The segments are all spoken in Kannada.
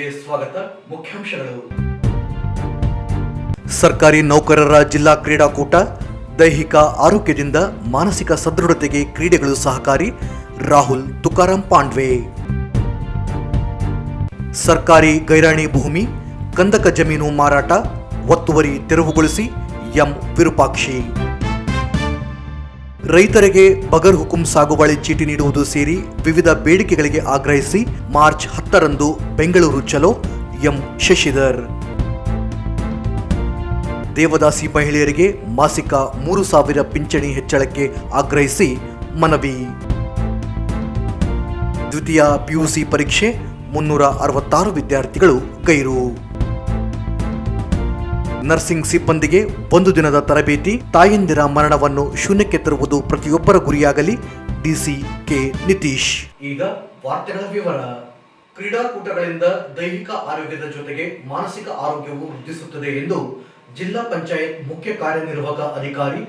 ವಾರ್ತೆಗಳಿಗೆ ಸ್ವಾಗತ. ಮುಖ್ಯಾಂಶಗಳು. ಸರ್ಕಾರಿ ನೌಕರರ ಜಿಲ್ಲಾ ಕ್ರೀಡಾಕೂಟ. ದೈಹಿಕ ಆರೋಗ್ಯದಿಂದ ಮಾನಸಿಕ ಸದೃಢತೆಗೆ ಕ್ರೀಡೆಗಳು ಸಹಕಾರಿ. ರಾಹುಲ್ ತುಕಾರಾಂ ಪಾಂಡ್ವೆ. ಸರ್ಕಾರಿ ಗೈರಾಣಿ ಭೂಮಿ ಕಂದಕ ಜಮೀನು ಮಾರಾಟ, ಒತ್ತುವರಿ ತೆರವುಗೊಳಿಸಿ ಎಂ ವಿರೂಪಾಕ್ಷಿ. ರೈತರಿಗೆ ಬಗರ್ ಹುಕುಂ ಸಾಗುವಳಿ ಚೀಟಿ ನೀಡುವುದು ಸೇರಿ ವಿವಿಧ ಬೇಡಿಕೆಗಳಿಗೆ ಆಗ್ರಹಿಸಿ ಮಾರ್ಚ್ 10ರಂದು ಬೆಂಗಳೂರು ಚಲೋ ಎಂ ಶಶಿಧರ್. ದೇವದಾಸಿ ಮಹಿಳೆಯರಿಗೆ ಮಾಸಿಕ 3,000 ಪಿಂಚಣಿ ಹೆಚ್ಚಳಕ್ಕೆ ಆಗ್ರಹಿಸಿ ಮನವಿ. ದ್ವಿತೀಯ ಪಿಯುಸಿ ಪರೀಕ್ಷೆ 366 ವಿದ್ಯಾರ್ಥಿಗಳು ಗೈರು. ನರ್ಸಿಂಗ್ ಸಿಬ್ಬಂದಿಗೆ 1 ದಿನದ ತರಬೇತಿ. ತಾಯಂದಿರ ಮರಣವನ್ನು ಶೂನ್ಯಕ್ಕೆ ತರುವುದು ಪ್ರತಿಯೊಬ್ಬರ ಗುರಿಯಾಗಲಿ. DC K Nitish. ಈಗ ವಾರ್ತೆಗಳ ವಿವರ. ಕ್ರೀಡಾಕೂಟಗಳಿಂದ ದೈಹಿಕ ಆರೋಗ್ಯದ ಜೊತೆಗೆ ಮಾನಸಿಕ ಆರೋಗ್ಯವು ವೃದ್ಧಿಸುತ್ತದೆ ಎಂದು ಜಿಲ್ಲಾ ಪಂಚಾಯತ್ ಮುಖ್ಯ ಕಾರ್ಯನಿರ್ವಾಹಕ ಅಧಿಕಾರಿ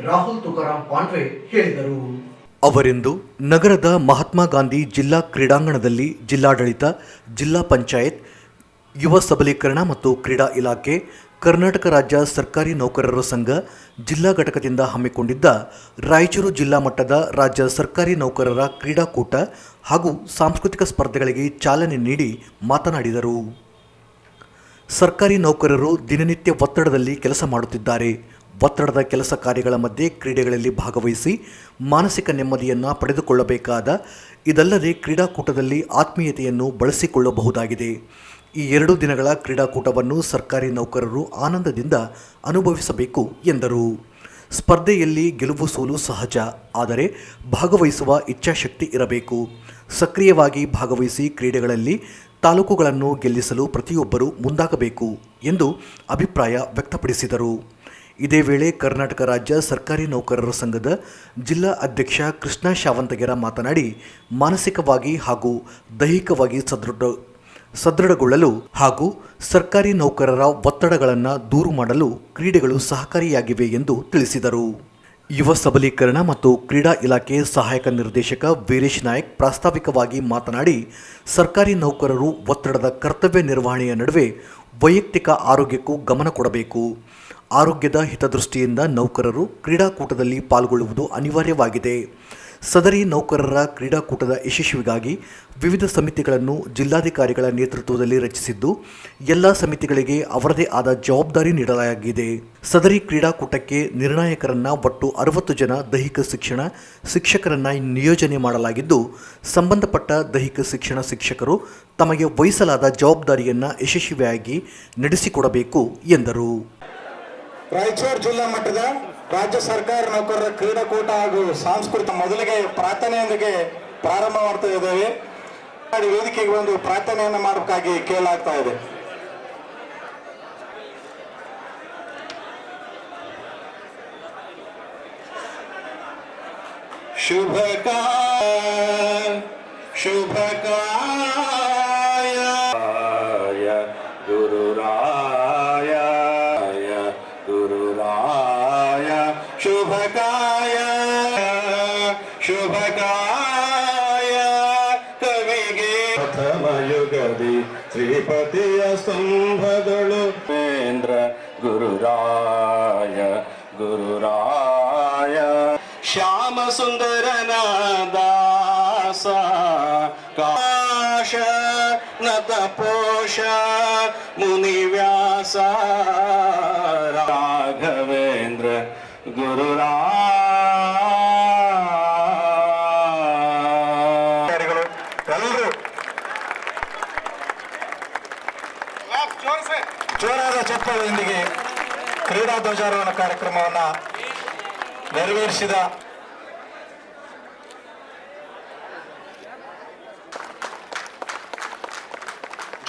ರಾಹುಲ್ ತುಕಾರಾಂ ಪಾಂಡ್ವೆ ಹೇಳಿದರು. ಅವರಿಂದು ನಗರದ ಮಹಾತ್ಮ ಗಾಂಧಿ ಜಿಲ್ಲಾ ಕ್ರೀಡಾಂಗಣದಲ್ಲಿ ಜಿಲ್ಲಾಡಳಿತ, ಜಿಲ್ಲಾ ಪಂಚಾಯತ್, ಯುವ ಸಬಲೀಕರಣ ಮತ್ತು ಕ್ರೀಡಾ ಇಲಾಖೆ, ಕರ್ನಾಟಕ ರಾಜ್ಯ ಸರ್ಕಾರಿ ನೌಕರರ ಸಂಘ ಜಿಲ್ಲಾ ಘಟಕದಿಂದ ಹಮ್ಮಿಕೊಂಡಿದ್ದ ರಾಯಚೂರು ಜಿಲ್ಲಾ ಮಟ್ಟದ ರಾಜ್ಯ ಸರ್ಕಾರಿ ನೌಕರರ ಕ್ರೀಡಾಕೂಟ ಹಾಗೂ ಸಾಂಸ್ಕೃತಿಕ ಸ್ಪರ್ಧೆಗಳಿಗೆ ಚಾಲನೆ ನೀಡಿ ಮಾತನಾಡಿದರು. ಸರ್ಕಾರಿ ನೌಕರರು ದಿನನಿತ್ಯ ಒತ್ತಡದಲ್ಲಿ ಕೆಲಸ ಮಾಡುತ್ತಿದ್ದಾರೆ. ಒತ್ತಡದ ಕೆಲಸ ಕಾರ್ಯಗಳ ಮಧ್ಯೆ ಕ್ರೀಡೆಗಳಲ್ಲಿ ಭಾಗವಹಿಸಿ ಮಾನಸಿಕ ನೆಮ್ಮದಿಯನ್ನು ಪಡೆದುಕೊಳ್ಳಬೇಕಾದ. ಇದಲ್ಲದೆ ಕ್ರೀಡಾಕೂಟದಲ್ಲಿ ಆತ್ಮೀಯತೆಯನ್ನು ಬಳಸಿಕೊಳ್ಳಬಹುದಾಗಿದೆ. ಈ 2 ದಿನಗಳ ಕ್ರೀಡಾಕೂಟವನ್ನು ಸರ್ಕಾರಿ ನೌಕರರು ಆನಂದದಿಂದ ಅನುಭವಿಸಬೇಕು ಎಂದರು. ಸ್ಪರ್ಧೆಯಲ್ಲಿ ಗೆಲುವು ಸೋಲು ಸಹಜ, ಆದರೆ ಭಾಗವಹಿಸುವ ಇಚ್ಛಾಶಕ್ತಿ ಇರಬೇಕು. ಸಕ್ರಿಯವಾಗಿ ಭಾಗವಹಿಸಿ ಕ್ರೀಡೆಗಳಲ್ಲಿ ತಾಲೂಕುಗಳನ್ನು ಗೆಲ್ಲಿಸಲು ಪ್ರತಿಯೊಬ್ಬರೂ ಮುಂದಾಗಬೇಕು ಎಂದು ಅಭಿಪ್ರಾಯ ವ್ಯಕ್ತಪಡಿಸಿದರು. ಇದೇ ವೇಳೆ ಕರ್ನಾಟಕ ರಾಜ್ಯ ಸರ್ಕಾರಿ ನೌಕರರ ಸಂಘದ ಜಿಲ್ಲಾ ಅಧ್ಯಕ್ಷ ಕೃಷ್ಣ ಶಾವಂತಗೆರ ಮಾತನಾಡಿ, ಮಾನಸಿಕವಾಗಿ ಹಾಗೂ ದೈಹಿಕವಾಗಿ ಸದೃಢಗೊಳ್ಳಲು ಹಾಗೂ ಸರ್ಕಾರಿ ನೌಕರರ ಒತ್ತಡಗಳನ್ನು ದೂರು ಮಾಡಲು ಕ್ರೀಡೆಗಳು ಸಹಕಾರಿಯಾಗಿವೆ ಎಂದು ತಿಳಿಸಿದರು. ಯುವ ಸಬಲೀಕರಣ ಮತ್ತು ಕ್ರೀಡಾ ಇಲಾಖೆ ಸಹಾಯಕ ನಿರ್ದೇಶಕ ವೀರೇಶ್ ನಾಯಕ್ ಪ್ರಾಸ್ತಾವಿಕವಾಗಿ ಮಾತನಾಡಿ, ಸರ್ಕಾರಿ ನೌಕರರು ಒತ್ತಡದ ಕರ್ತವ್ಯ ನಿರ್ವಹಣೆಯ ನಡುವೆ ವೈಯಕ್ತಿಕ ಆರೋಗ್ಯಕ್ಕೂ ಗಮನ ಕೊಡಬೇಕು. ಆರೋಗ್ಯದ ಹಿತದೃಷ್ಟಿಯಿಂದ ನೌಕರರು ಕ್ರೀಡಾಕೂಟದಲ್ಲಿ ಪಾಲ್ಗೊಳ್ಳುವುದು ಅನಿವಾರ್ಯವಾಗಿದೆ. ಸದರಿ ನೌಕರರ ಕ್ರೀಡಾಕೂಟದ ಯಶಸ್ವಿಗಾಗಿ ವಿವಿಧ ಸಮಿತಿಗಳನ್ನು ಜಿಲ್ಲಾಧಿಕಾರಿಗಳ ನೇತೃತ್ವದಲ್ಲಿ ರಚಿಸಿದ್ದು, ಎಲ್ಲ ಸಮಿತಿಗಳಿಗೆ ಅವರದೇ ಆದ ಜವಾಬ್ದಾರಿ ನೀಡಲಾಗಿದೆ. ಸದರಿ ಕ್ರೀಡಾಕೂಟಕ್ಕೆ ನಿರ್ಣಾಯಕರನ್ನ ಒಟ್ಟು 60 ಜನ ದೈಹಿಕ ಶಿಕ್ಷಕರನ್ನ ನಿಯೋಜನೆ ಮಾಡಲಾಗಿದ್ದು, ಸಂಬಂಧಪಟ್ಟ ದೈಹಿಕ ಶಿಕ್ಷಕರು ತಮಗೆ ವಹಿಸಲಾದ ಜವಾಬ್ದಾರಿಯನ್ನು ಯಶಸ್ವಿಯಾಗಿ ನಡೆಸಿಕೊಡಬೇಕು ಎಂದರು. ರಾಯಚೂರು ಜಿಲ್ಲಾ ಮಟ್ಟದ ರಾಜ್ಯ ಸರ್ಕಾರಿ ನೌಕರರ ಕ್ರೀಡಾಕೂಟ ಹಾಗೂ ಸಾಂಸ್ಕೃತಿಕ ಮೊದಲಿಗೆ ಪ್ರಾರ್ಥನೆಯೊಂದಿಗೆ ಪ್ರಾರಂಭ ಮಾಡ್ತಾ ಇದ್ದೇವೆ. ವೇದಿಕೆಗೆ ಒಂದು ಪ್ರಾರ್ಥನೆಯನ್ನು ಮಾಡಬೇಕಾಗಿ ಕೇಳಲಾಗ್ತಾ ಇದೆ. ಶುಭಕಾಯ ಗುರುರಾಯ ಶುಭಕಾಯ ಕವಿಗೆ ಪ್ರಥಮಯುಗದಿ ಶ್ರೀಪತಿಯ ಸ್ತಂಭದಳು ಕೇಂದ್ರ ಗುರುರಾಯ ಶ್ಯಾಮ ಸುಂದರನ ದಾಸ ಕಾಶ ನತ ಪೋಷ ಮುನಿವ್ಯಾಸ ರಾಘವೇಂದ್ರ ಜೋರಾದ ಚಪ್ಪಲದೊಂದಿಗೆ ಕ್ರೀಡಾ ಧ್ವಜಾರೋಹಣ ಕಾರ್ಯಕ್ರಮವನ್ನು ನೆರವೇರಿಸಿದ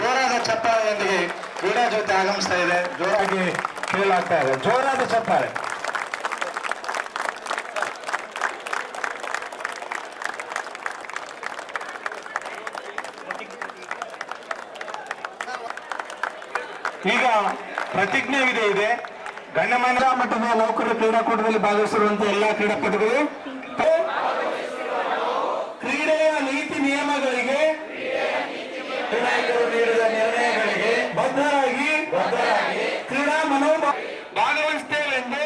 ಜೋರಾದ ಚಪ್ಪಾಳೆಯೊಂದಿಗೆ ಕ್ರೀಡಾ ಜೊತೆ ಆಗಮಿಸ್ತಾ ಇದೆ. ಜೋರಾಗಿ ಕೇಳಲಾಗ್ತಾ ಇದೆ. ಜೋರಾದ ಚಪ್ಪಾಳೆ. ಈಗ ಪ್ರತಿಜ್ಞೆ ಇದೆ. ಗಣ್ಯಮಾನ್ಯ ಮಟ್ಟದ ನೌಕರರ ಕ್ರೀಡಾಕೂಟದಲ್ಲಿ ಭಾಗವಹಿಸಿರುವಂತಹ ಎಲ್ಲಾ ಕ್ರೀಡಾಪಟುಗಳು ಕ್ರೀಡೆಯ ನೀತಿ ನಿಯಮಗಳಿಗೆ ನೀಡಿದ ನಿರ್ಣಯ ಬದ್ಧರಾಗಿ ಕ್ರೀಡಾ ಮನೋಭಾವ ಭಾಗವಹಿಸುತ್ತೇವೆಂದು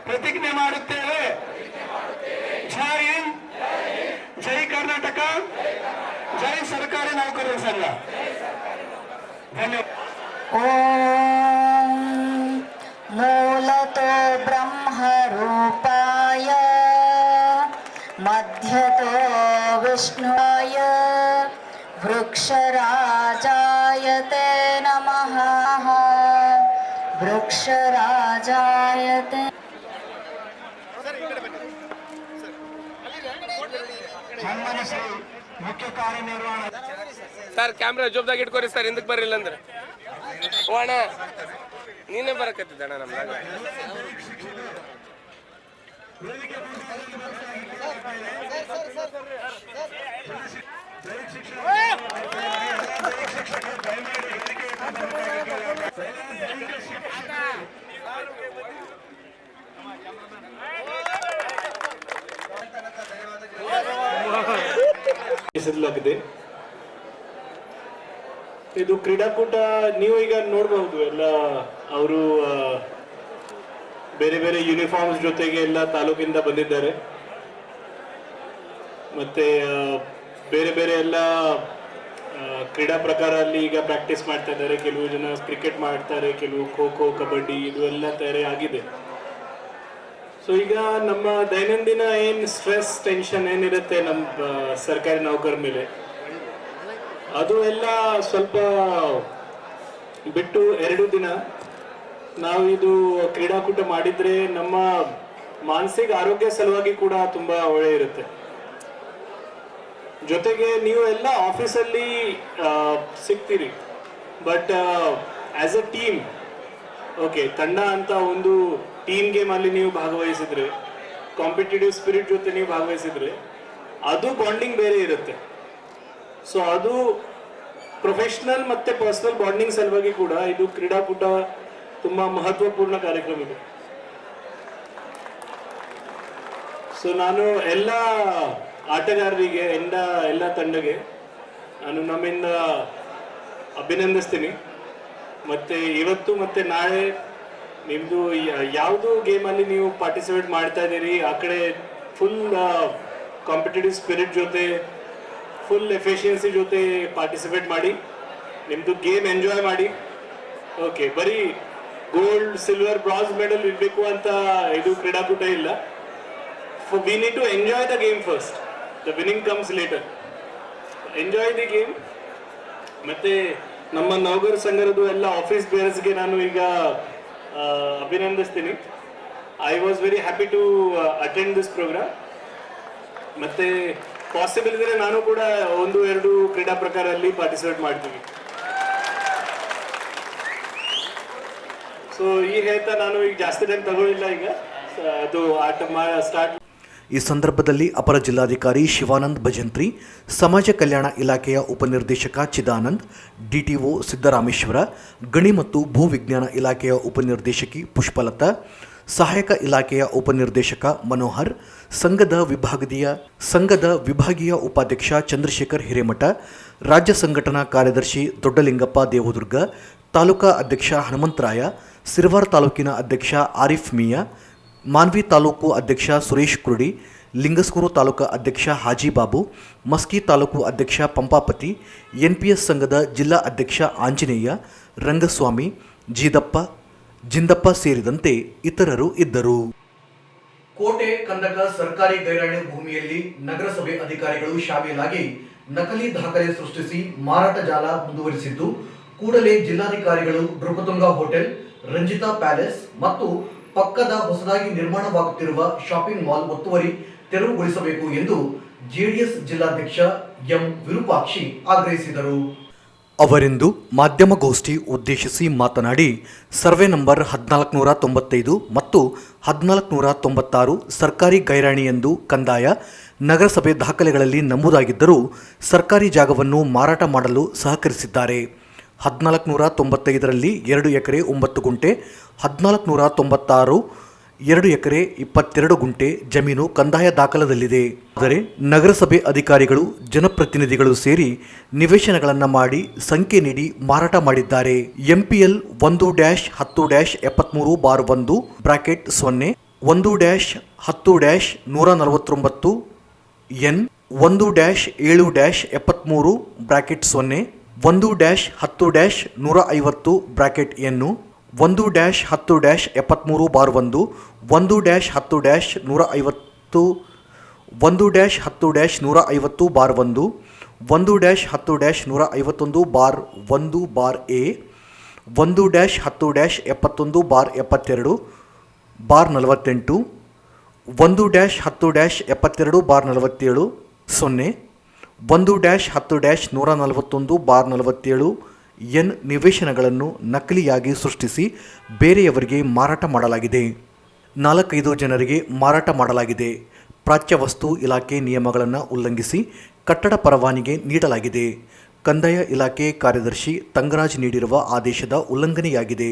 ಪ್ರತಿಜ್ಞೆ ಮಾಡುತ್ತೇವೆ. ಜೈ ಹಿಂದ್, ಜೈ ಕರ್ನಾಟಕ, ಜೈ ಸರ್ಕಾರಿ ನೌಕರರ ಸಂಘ. ಧನ್ಯವಾದ. ॐ मूलतो ब्रह्मरूपाय मध्यतो विष्णुवाय वृक्षराजाय ते नमः. वृक्षराजाय ते ಸನ್ಮಾನ್ಯ ಶ್ರೀ ಮುಖ್ಯ ಕಾರ್ಯನಿರ್ವಹಣ ಸರ್ ಕ್ಯಾಮ್ರಾ ಜೋಬ್ದಾಗ ಇಟ್ಕೋರಿ ಸರ್, ಹಿಂದಕ್ಕೆ ಬರ್ರಿಲ್ಲ ಅಂದ್ರೆ ಓ ಅಣ್ಣ ನೀನೇ ಬರಕತ್ತಿದ್ದಣ್ಣ ನಮ್ದಾಗ. ಹೆಸರಿಲಾಗಿದೆ. ಇದು ಕ್ರೀಡಾಕೂಟ ನೀವು ಈಗ ನೋಡಬಹುದು. ಎಲ್ಲ ಅವರು ಬೇರೆ ಬೇರೆ ಯೂನಿಫಾರ್ಮ್ಸ್ ಜೊತೆಗೆ ಎಲ್ಲ ತಾಲೂಕಿಂದ ಬಂದಿದ್ದಾರೆ. ಮತ್ತೆ ಬೇರೆ ಬೇರೆ ಎಲ್ಲ ಕ್ರೀಡಾ ಪ್ರಕಾರ ಅಲ್ಲಿ ಈಗ ಪ್ರಾಕ್ಟೀಸ್ ಮಾಡ್ತಾ ಇದ್ದಾರೆ. ಕೆಲವು ಜನ ಕ್ರಿಕೆಟ್ ಮಾಡ್ತಾರೆ, ಕೆಲವು ಖೋ ಖೋ, ಕಬಡ್ಡಿ ಇದು ಎಲ್ಲ ತಯಾರಿ ಆಗಿದೆ. ಸೊ ಈಗ ನಮ್ಮ ದೈನಂದಿನ ಏನು ಸ್ಟ್ರೆಸ್ ಟೆನ್ಷನ್ ಏನಿರುತ್ತೆ ನಮ್ಮ ಸರ್ಕಾರಿ ನೌಕರ ಮೇಲೆ, ಅದು ಎಲ್ಲ ಸ್ವಲ್ಪ ಬಿಟ್ಟು 2 ದಿನ ನಾವು ಇದು ಕ್ರೀಡಾಕೂಟ ಮಾಡಿದ್ರೆ ನಮ್ಮ ಮಾನಸಿಕ ಆರೋಗ್ಯ ಸಲುವಾಗಿ ಕೂಡ ತುಂಬಾ ಒಳ್ಳೆ ಇರುತ್ತೆ. ಜೊತೆಗೆ ನೀವು ಎಲ್ಲ ಆಫೀಸಲ್ಲಿ ಸಿಗ್ತೀರಿ, but as a team, okay, ತಂಡ ಅಂತ ಒಂದು ಟೀಮ್ ಗೇಮ್ ಅಲ್ಲಿ ನೀವು ಭಾಗವಹಿಸಿದ್ರೆ, ಕಾಂಪಿಟೇಟಿವ್ ಸ್ಪಿರಿಟ್ ಜೊತೆ ನೀವು ಭಾಗವಹಿಸಿದ್ರೆ ಅದು ಬಾಂಡಿಂಗ್ ಬೇರೆ ಇರುತ್ತೆ. ಸೊ ಅದು ಪ್ರೊಫೆಷನಲ್ ಮತ್ತೆ ಪರ್ಸನಲ್ ಬಾಂಡಿಂಗ್ ಸಲುವಾಗಿ ಕೂಡ ಇದು ಕ್ರೀಡಾಕೂಟ ತುಂಬಾ ಮಹತ್ವಪೂರ್ಣ ಕಾರ್ಯಕ್ರಮ ಇದೆ. ಸೊ ನಾನು ಎಲ್ಲ ಆಟಗಾರರಿಗೆ, ಎಲ್ಲ ತಂಡಗೆ ನಾನು ನಮ್ಮಿಂದ ಅಭಿನಂದಿಸ್ತೀನಿ. ಮತ್ತೆ ಇವತ್ತು ಮತ್ತೆ ನಾಳೆ ನಿಮ್ದು ಯಾವುದು ಗೇಮಲ್ಲಿ ನೀವು ಪಾರ್ಟಿಸಿಪೇಟ್ ಮಾಡ್ತಾ ಇದ್ದೀರಿ, ಆ ಕಡೆ ಫುಲ್ ಕಾಂಪಿಟೇಟಿವ್ ಸ್ಪಿರಿಟ್ ಜೊತೆ, ಫುಲ್ ಎಫಿಷಿಯನ್ಸಿ ಜೊತೆ ಪಾರ್ಟಿಸಿಪೇಟ್ ಮಾಡಿ, ನಿಮ್ಮದು ಗೇಮ್ ಎಂಜಾಯ್ ಮಾಡಿ. ಓಕೆ, ಬರೀ ಗೋಲ್ಡ್, ಸಿಲ್ವರ್, ಬ್ರಾಂಜ್ ಮೆಡಲ್ ಇರಬೇಕು ಅಂತ ಇದು ಕ್ರೀಡಾಕೂಟ ಇಲ್ಲ. We need to enjoy the game first, the winning comes later. Enjoy the game. ಮತ್ತೆ ನಮ್ಮ ನೌಕರ ಸಂಘದ ಎಲ್ಲ ಆಫೀಸ್ ಬೇರರ್ಸ್ಗೆ ನಾನು ಈಗ ಅಭಿನಂದಿಸ್ತೀನಿ. I was very happy to attend this programme. ಮತ್ತೆ ಪಾಸಿಬಲ್ ಇದ್ರೆ ನಾನು ಕೂಡ 1-2 ಕ್ರೀಡಾ ಪ್ರಕಾರಲ್ಲಿ ಪಾರ್ಟಿಸಿಪೇಟ್ ಮಾಡ್ತೀನಿ. ಸೊ ಈ ಹೇಳ್ತಾ ನಾನು ಈಗ ಜಾಸ್ತಿ ಟೈಮ್ ತಗೊಳ್ಳಿಲ್ಲ, ಈಗ ಅದು ಆಟ ಸ್ಟಾರ್ಟ್. ಈ ಸಂದರ್ಭದಲ್ಲಿ ಅಪರ ಜಿಲ್ಲಾಧಿಕಾರಿ ಶಿವಾನಂದ್ ಭಜಂತ್ರಿ, ಸಮಾಜ ಕಲ್ಯಾಣ ಇಲಾಖೆಯ ಉಪನಿರ್ದೇಶಕ ಚಿದಾನಂದ್, ಡಿಟಿಒ ಸಿದ್ದರಾಮೇಶ್ವರ, ಗಣಿ ಮತ್ತು ಭೂವಿಜ್ಞಾನ ಇಲಾಖೆಯ ಉಪನಿರ್ದೇಶಕಿ ಪುಷ್ಪಲತಾ, ಸಹಾಯಕ ಇಲಾಖೆಯ ಉಪನಿರ್ದೇಶಕ ಮನೋಹರ್, ಸಂಘದ ವಿಭಾಗೀಯ ಉಪಾಧ್ಯಕ್ಷ ಚಂದ್ರಶೇಖರ್ ಹಿರೇಮಠ, ರಾಜ್ಯ ಸಂಘಟನಾ ಕಾರ್ಯದರ್ಶಿ ದೊಡ್ಡಲಿಂಗಪ್ಪ ದೇವದುರ್ಗ, ತಾಲೂಕಾ ಅಧ್ಯಕ್ಷ ಹನುಮಂತರಾಯ, ಸಿರವಾರ ತಾಲೂಕಿನ ಅಧ್ಯಕ್ಷ ಆರಿಫ್ ಮಿಯಾ, ಮಾನ್ವಿ ತಾಲೂಕು ಅಧ್ಯಕ್ಷ ಸುರೇಶ್ ಕುರುಡಿ, ಲಿಂಗಸ್ಕೂರು ತಾಲೂಕು ಅಧ್ಯಕ್ಷ ಹಾಜಿ ಬಾಬು, ಮಸ್ಕಿ ತಾಲೂಕು ಅಧ್ಯಕ್ಷ ಪಂಪಾಪತಿ, ಎನ್ಪಿಎಸ್ ಸಂಘದ ಜಿಲ್ಲಾ ಅಧ್ಯಕ್ಷ ಆಂಜನೇಯ, ರಂಗಸ್ವಾಮಿ, ಜಿಂದಪ್ಪ ಸೇರಿದಂತೆ ಇತರರು ಇದ್ದರು. ಕೋಟೆ ಕಂದಕ ಸರ್ಕಾರಿ ಗೈರಾಣಿ ಭೂಮಿಯಲ್ಲಿ ನಗರಸಭೆ ಅಧಿಕಾರಿಗಳು ಶಾಮೀಲಾಗಿ ನಕಲಿ ದಾಖಲೆ ಸೃಷ್ಟಿಸಿ ಮಾರಾಟ ಜಾಲ ಮುಂದುವರಿಸಿದ್ದು, ಕೂಡಲೇ ಜಿಲ್ಲಾಧಿಕಾರಿಗಳು ನೃಪತುಂಗ ಹೋಟೆಲ್, ರಂಜಿತಾ ಪ್ಯಾಲೇಸ್ ಮತ್ತು ಪಕ್ಕದ ಹೊಸದಾಗಿ ನಿರ್ಮಾಣವಾಗುತ್ತಿರುವ ಶಾಪಿಂಗ್ ಮಾಲ್ ಒತ್ತುವರಿ ತೆರವುಗೊಳಿಸಬೇಕು ಎಂದು ಜೆಡಿಎಸ್ ಜಿಲ್ಲಾಧ್ಯಕ್ಷ ಎಂ ವಿರೂಪಾಕ್ಷಿ ಆಗ್ರಹಿಸಿದರು. ಅವರಿಂದು ಮಾಧ್ಯಮಗೋಷ್ಠಿ ಉದ್ದೇಶಿಸಿ ಮಾತನಾಡಿ, ಸರ್ವೆ ನಂಬರ್ 1495 ಮತ್ತು 1496 ಸರ್ಕಾರಿ ಗೈರಾಣಿ ಎಂದು ಕಂದಾಯ, ನಗರಸಭೆ ದಾಖಲೆಗಳಲ್ಲಿ ನಮೂದಾಗಿದ್ದರೂ ಸರ್ಕಾರಿ ಜಾಗವನ್ನು ಮಾರಾಟ ಮಾಡಲು ಸಹಕರಿಸಿದ್ದಾರೆ. 1495ರಲ್ಲಿ 2 ಎಕರೆ 9 ಗುಂಟೆ, 1496 2 ಎಕರೆ 22 ಗುಂಟೆ ಜಮೀನು ಕಂದಾಯ ದಾಖಲದಲ್ಲಿದೆ. ಆದರೆ ನಗರಸಭೆ ಅಧಿಕಾರಿಗಳು ಜನಪ್ರತಿನಿಧಿಗಳು ಸೇರಿ ನಿವೇಶನಗಳನ್ನು ಮಾಡಿ ಸಂಖ್ಯೆ ನೀಡಿ ಮಾರಾಟ ಮಾಡಿದ್ದಾರೆ. MPL 1-10-73/1 (0) 1-10-149 N 1-7-73 (0) 1-10-150 N 1-10-73/1 1-10-150 1-10-150/1 1-10-151/1 A 1-10-71/72/48 1-10-72/47 0 1-10-141/47 N ನಿವೇಶನಗಳನ್ನು ನಕಲಿಯಾಗಿ ಸೃಷ್ಟಿಸಿ ಬೇರೆಯವರಿಗೆ ಮಾರಾಟ ಮಾಡಲಾಗಿದೆ. 4-5 ಜನರಿಗೆ ಮಾರಾಟ ಮಾಡಲಾಗಿದೆ. ಪ್ರಾಚ್ಯವಸ್ತು ಇಲಾಖೆ ನಿಯಮಗಳನ್ನು ಉಲ್ಲಂಘಿಸಿ ಕಟ್ಟಡ ಪರವಾನಗಿ ನೀಡಲಾಗಿದೆ. ಕಂದಾಯ ಇಲಾಖೆ ಕಾರ್ಯದರ್ಶಿ ತಂಗರಾಜ್ ನೀಡಿರುವ ಆದೇಶದ ಉಲ್ಲಂಘನೆಯಾಗಿದೆ.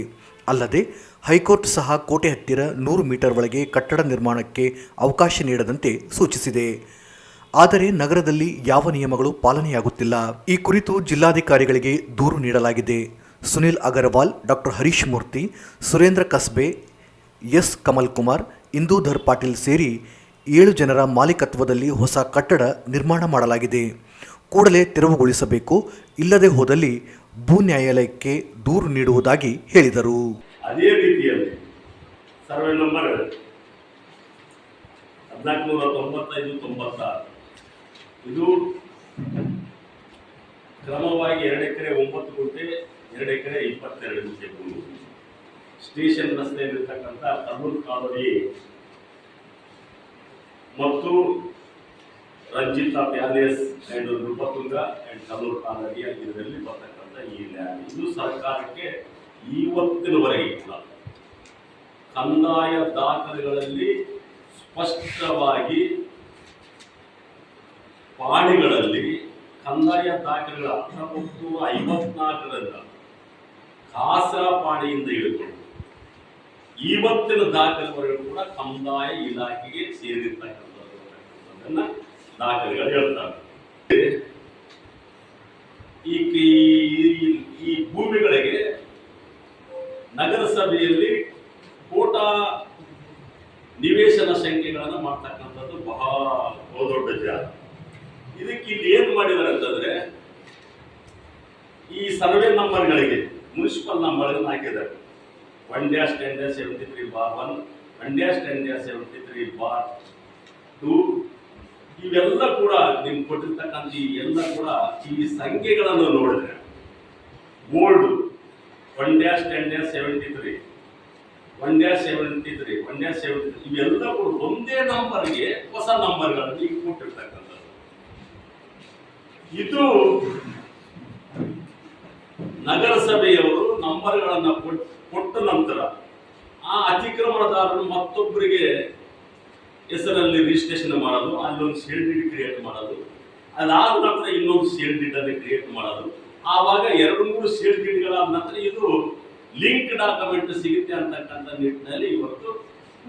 ಅಲ್ಲದೆ ಹೈಕೋರ್ಟ್ ಸಹ ಕೋಟೆ ಹತ್ತಿರ 100 ಮೀಟರ್ ಒಳಗೆ ಕಟ್ಟಡ ನಿರ್ಮಾಣಕ್ಕೆ ಅವಕಾಶ ನೀಡದಂತೆ ಸೂಚಿಸಿದೆ. ಆದರೆ ನಗರದಲ್ಲಿ ಯಾವ ನಿಯಮಗಳು ಪಾಲನೆಯಾಗುತ್ತಿಲ್ಲ. ಈ ಕುರಿತು ಜಿಲ್ಲಾಧಿಕಾರಿಗಳಿಗೆ ದೂರು ನೀಡಲಾಗಿದೆ. ಸುನಿಲ್ ಅಗರ್ವಾಲ್, ಡಾಕ್ಟರ್ ಹರೀಶ್ ಮೂರ್ತಿ, ಸುರೇಂದ್ರ ಕಸ್ಬೆ, ಎಸ್ ಕಮಲ್ ಕುಮಾರ್, ಇಂದೂಧರ್ ಪಾಟೀಲ್ ಸೇರಿ 7 ಜನರ ಮಾಲೀಕತ್ವದಲ್ಲಿ ಹೊಸ ಕಟ್ಟಡ ನಿರ್ಮಾಣ ಮಾಡಲಾಗಿದೆ. ಕೂಡಲೇ ತೆರವುಗೊಳಿಸಬೇಕು, ಇಲ್ಲದೆ ಹೋದಲ್ಲಿ ಭೂ ನ್ಯಾಯಾಲಯಕ್ಕೆ ದೂರು ನೀಡುವುದಾಗಿ ಹೇಳಿದರು. ಅದೇ ರೀತಿಯಲ್ಲಿ ಸರ್ವೆ ನಂಬರ್ 1495-96 ಇದು ಕ್ರಮವಾಗಿ 2 ಎಕರೆ 9 ಗುಂಟೆ 2 ಎಕರೆ 22 ಗುಂಟೆ ಭೂಮಿ ಸ್ಟೇಷನ್ ರಸ್ತೆಯಲ್ಲಿರ್ತಕ್ಕಂಥ ಕಲ್ಲೂರು ಕಾಲೋನಿ ಮತ್ತು Ranjitha palace and Nrupatunga and Kalluru ಕಾಲೋನಿಯ ಇದರಲ್ಲಿ ಬರ್ತಕ್ಕಂಥ ಈ ಲ್ಯಾಂಡ್ ಇದು ಸರ್ಕಾರಕ್ಕೆ ಇವತ್ತಿನವರೆಗೆ ಕೂಡ ಕಂದಾಯ ದಾಖಲೆಗಳಲ್ಲಿ ಸ್ಪಷ್ಟವಾಗಿ ಪಾಣಿಗಳಲ್ಲಿ ಕಂದಾಯ ದಾಖಲೆಗಳ 1954ರಿಂದ ಖಾಸಾ ಪಾಣಿಯಿಂದ ಹಿಡಿದುಕೊಂಡು ಇವತ್ತಿನ ದಾಖಲೆವರೆಗೂ ಕೂಡ ಕಂದಾಯ ಇಲಾಖೆಗೆ ಸೇರಿರ್ತಕ್ಕಂಥದ್ದನ್ನ ದಾಖಲೆಗಳು ಹೇಳ್ತಾರೆ. ಈ ಭೂಮಿಗಳಿಗೆ ನಗರಸಭೆಯಲ್ಲಿ ಕೋಟಾ ನಿವೇಶನ ಸಂಖ್ಯೆಗಳನ್ನು ಮಾಡ್ತಕ್ಕಂಥದ್ದು ಬಹಳ ದೊಡ್ಡ ಜಾಗ. ಇದಕ್ಕೆ ಇಲ್ಲಿ ಏನು ಮಾಡಿದ್ದಾರೆ ಅಂತಂದ್ರೆ ಈ ಸರ್ವೆ ನಂಬರ್ಗಳಿಗೆ ಮುನ್ಸಿಪಲ್ ನಂಬರ್ಗಳನ್ನು ಹಾಕಿದ್ದಾರೆ. 1-10-73/1 1-10-73/2 ಇವೆಲ್ಲ ಕೂಡ ನಿಮ್ಗೆ ಕೊಟ್ಟಿರ್ತಕ್ಕಂಥ ಎಲ್ಲ ಕೂಡ ಈ ಸಂಖ್ಯೆಗಳನ್ನು ನೋಡಿದ್ರೆ ಬೋಲ್ಡ್ 1-10-73 1-73 1-73 ಇವೆಲ್ಲ ಕೂಡ ಒಂದೇ ನಂಬರ್ಗೆ ಹೊಸ ನಂಬರ್ಗಳನ್ನು ಈಗ ಕೊಟ್ಟಿರ್ತಕ್ಕಂಥದ್ದು. ಇದು ನಗರಸಭೆಯವರು ನಂಬರ್ಗಳನ್ನು ಕೊಟ್ಟ ನಂತರ ಆ ಅತಿಕ್ರಮಣದಾರರು ಮತ್ತೊಬ್ಬರಿಗೆ ಹೆಸರಲ್ಲಿ ರಿಜಿಸ್ಟ್ರೇಷನ್ ಮಾಡೋದು, ಅಲ್ಲೊಂದು ಸೇಲ್ ಡೀಡ್ ಕ್ರಿಯೇಟ್ ಮಾಡೋದು, ಅದಾದ ನಂತರ ಇನ್ನೊಂದು ಸೇಲ್ ಡೀಡ್ ಅಲ್ಲಿ ಕ್ರಿಯೇಟ್ ಮಾಡೋದು. ಆವಾಗ 2-3 ಸೇಲ್ ಡೀಡ್ಗಳಾದ ನಂತರ ಇದು ಲಿಂಕ್ ಡಾಕ್ಯುಮೆಂಟ್ ಸಿಗುತ್ತೆ ಅಂತಕ್ಕಂಥ ನಿಟ್ಟಿನಲ್ಲಿ ಇವತ್ತು